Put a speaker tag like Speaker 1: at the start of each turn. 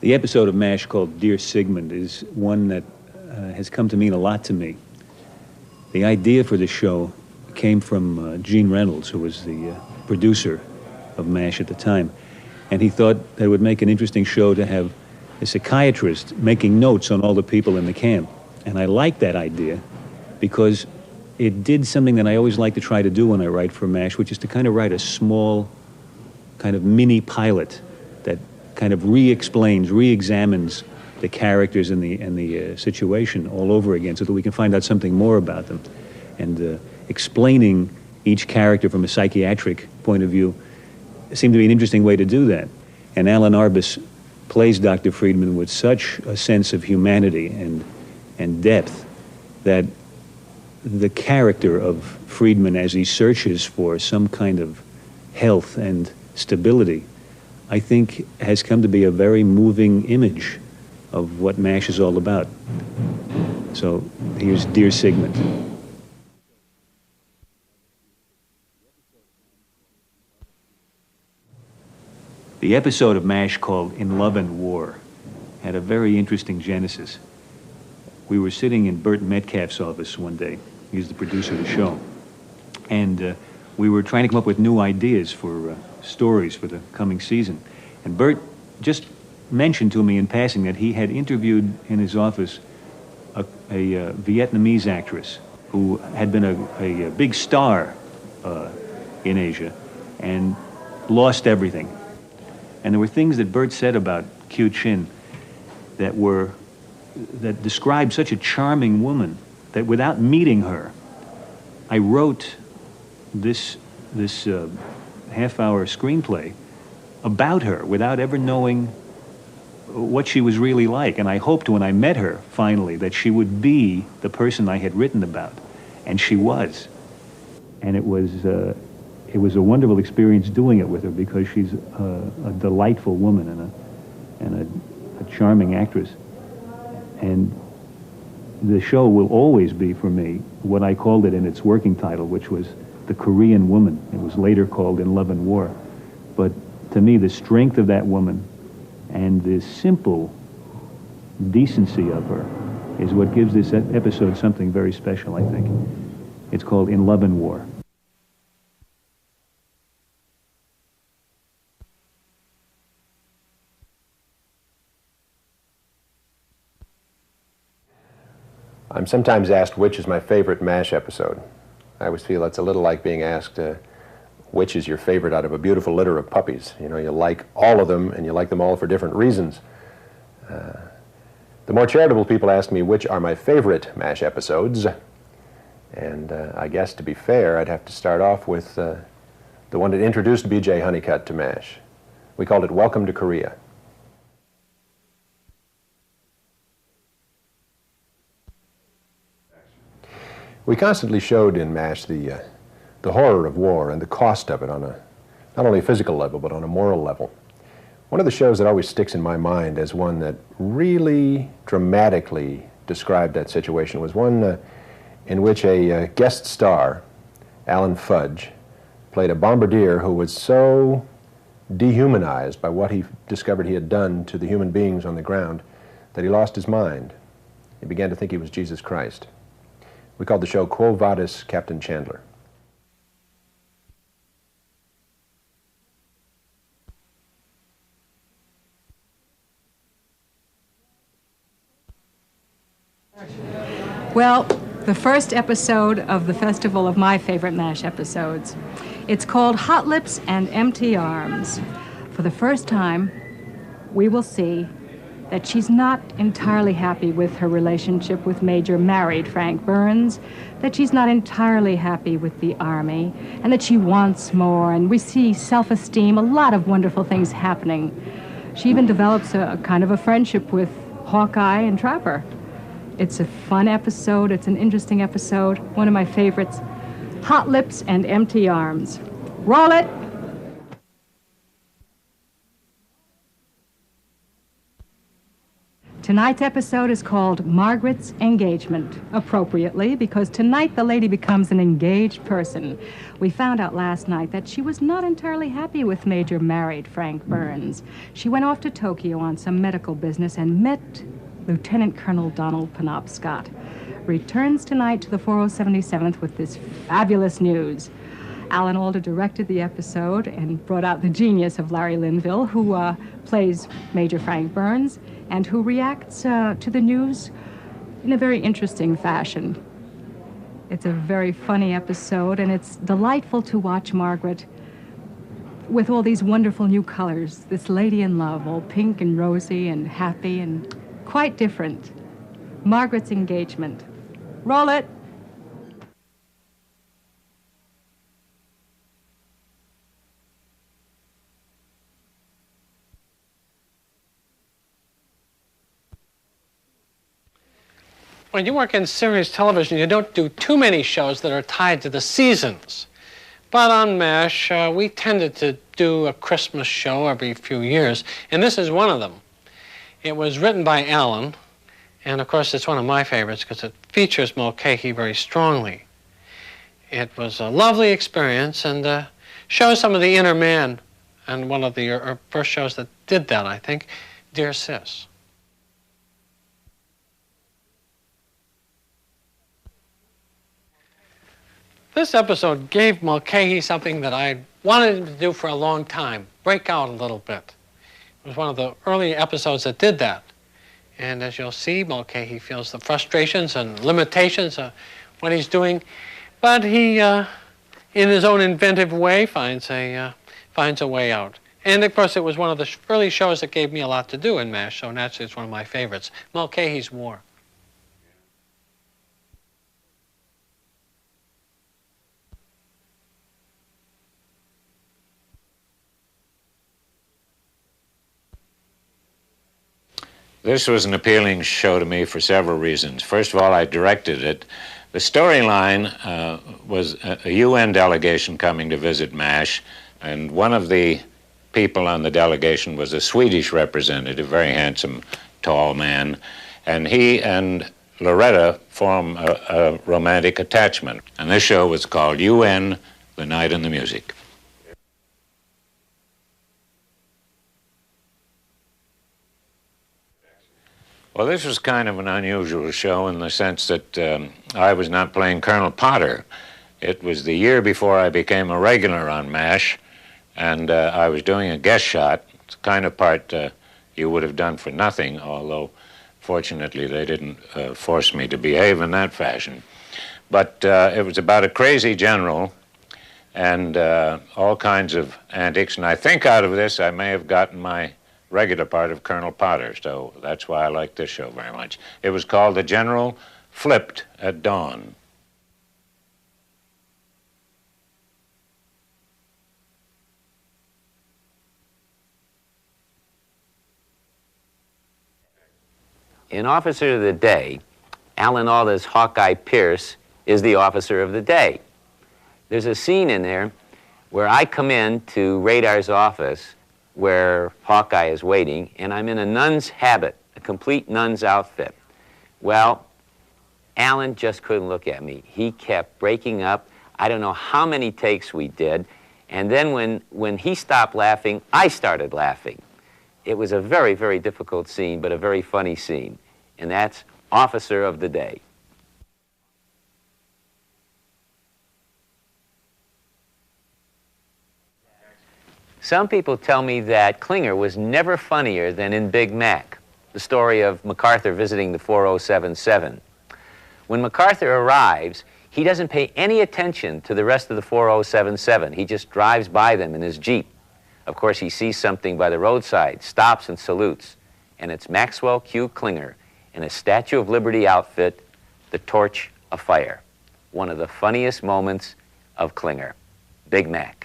Speaker 1: The episode of MASH called Dear Sigmund is one that has come to mean a lot to me. The idea for the show came from Gene Reynolds, who was the producer of MASH at the time. And he thought that it would make an interesting show to have a psychiatrist making notes on all the people in the camp. And I liked that idea because it did something that I always like to try to do when I write for MASH, which is to kind of write a small kind of mini pilot that kind of re-explains, re-examines the characters and the situation all over again so that we can find out something more about them. And explaining each character from a psychiatric point of view seemed to be an interesting way to do that. And Alan Arbus plays Dr. Friedman with such a sense of humanity and depth that the character of Friedman as he searches for some kind of health and stability, I think has come to be a very moving image of what MASH is all about. So here's Dear Sigmund. The episode of MASH called In Love and War had a very interesting genesis. We were sitting in Burt Metcalf's office one day. He's the producer of the show. And we were trying to come up with new ideas for stories for the coming season. And Burt just mentioned to me in passing that he had interviewed in his office a Vietnamese actress who had been a big star in Asia and lost everything. And there were things that Burt said about Kieu Chin that described such a charming woman that without meeting her, I wrote this half-hour screenplay about her without ever knowing what she was really like. And I hoped when I met her, finally, that she would be the person I had written about. And she was. And it was a wonderful experience doing it with her because she's a delightful woman and a charming actress. And the show will always be, for me, what I called it in its working title, which was The Korean Woman. It was later called In Love and War. But to me, the strength of that woman and the simple decency of her is what gives this episode something very special, I think. It's called In Love and War.
Speaker 2: I'm sometimes asked which is my favorite MASH episode. I always feel it's a little like being asked which is your favorite out of a beautiful litter of puppies. You know, you like all of them, and you like them all for different reasons. The more charitable people ask me which are my favorite MASH episodes, and I guess to be fair, I'd have to start off with the one that introduced B.J. Honeycutt to MASH. We called it Welcome to Korea. We constantly showed in MASH the horror of war and the cost of it on a not only a physical level but on a moral level. One of the shows that always sticks in my mind as one that really dramatically described that situation was one in which a guest star, Alan Fudge, played a bombardier who was so dehumanized by what he discovered he had done to the human beings on the ground that he lost his mind. He began to think he was Jesus Christ. We called the show Quo Vadis, Captain Chandler.
Speaker 3: Well, the first episode of the festival of my favorite MASH episodes. It's called Hot Lips and Empty Arms. For the first time, we will see that she's not entirely happy with her relationship with Major married Frank Burns, that she's not entirely happy with the Army, and that she wants more, and we see self-esteem, a lot of wonderful things happening. She even develops a kind of a friendship with Hawkeye and Trapper. It's a fun episode, it's an interesting episode, one of my favorites. Hot Lips and Empty Arms. Roll it! Tonight's episode is called Margaret's Engagement, appropriately, because tonight the lady becomes an engaged person. We found out last night that she was not entirely happy with Major married Frank Burns. She went off to Tokyo on some medical business and met Lieutenant Colonel Donald Penobscot. Returns tonight to the 4077th with this fabulous news. Alan Alda directed the episode and brought out the genius of Larry Linville, who plays Major Frank Burns, and who reacts to the news in a very interesting fashion. It's a very funny episode, and it's delightful to watch Margaret with all these wonderful new colors. This lady in love, all pink and rosy and happy and quite different. Margaret's Engagement. Roll it.
Speaker 4: When you work in series television, you don't do too many shows that are tied to the seasons. But on MASH, we tended to do a Christmas show every few years, and this is one of them. It was written by Alan, and of course it's one of my favorites because it features Mulcahy very strongly. It was a lovely experience and shows some of the inner man, and one of the first shows that did that, I think, Dear Sis. This episode gave Mulcahy something that I wanted him to do for a long time, break out a little bit. It was one of the early episodes that did that. And as you'll see, Mulcahy feels the frustrations and limitations of what he's doing, but he, in his own inventive way, finds a way out. And of course, it was one of the early shows that gave me a lot to do in MASH, so naturally it's one of my favorites, Mulcahy's War.
Speaker 5: This was an appealing show to me for several reasons. First of all, I directed it. The storyline was a UN delegation coming to visit MASH, and one of the people on the delegation was a Swedish representative, very handsome, tall man, and he and Loretta form a romantic attachment. And this show was called UN, The Night and the Music. Well, this was kind of an unusual show in the sense that I was not playing Colonel Potter. It was the year before I became a regular on MASH, and I was doing a guest shot. It's the kind of part you would have done for nothing, although fortunately they didn't force me to behave in that fashion. But it was about a crazy general and all kinds of antics, and I think out of this I may have gotten my regular part of Colonel Potter, so that's why I like this show very much. It was called The General Flipped at Dawn.
Speaker 6: In Officer of the Day, Alan Alda's Hawkeye Pierce is the officer of the day. There's a scene in there where I come in to Radar's office where Hawkeye is waiting, and I'm in a nun's habit, a complete nun's outfit. Well, Alan just couldn't look at me. He kept breaking up. I don't know how many takes we did, and then when he stopped laughing, I started laughing. It was a very, very difficult scene, but a very funny scene, and that's Officer of the Day. Some people tell me that Klinger was never funnier than in Big Mac, the story of MacArthur visiting the 4077. When MacArthur arrives, he doesn't pay any attention to the rest of the 4077. He just drives by them in his Jeep. Of course, he sees something by the roadside, stops and salutes, and it's Maxwell Q. Klinger in a Statue of Liberty outfit, the torch of fire. One of the funniest moments of Klinger. Big Mac.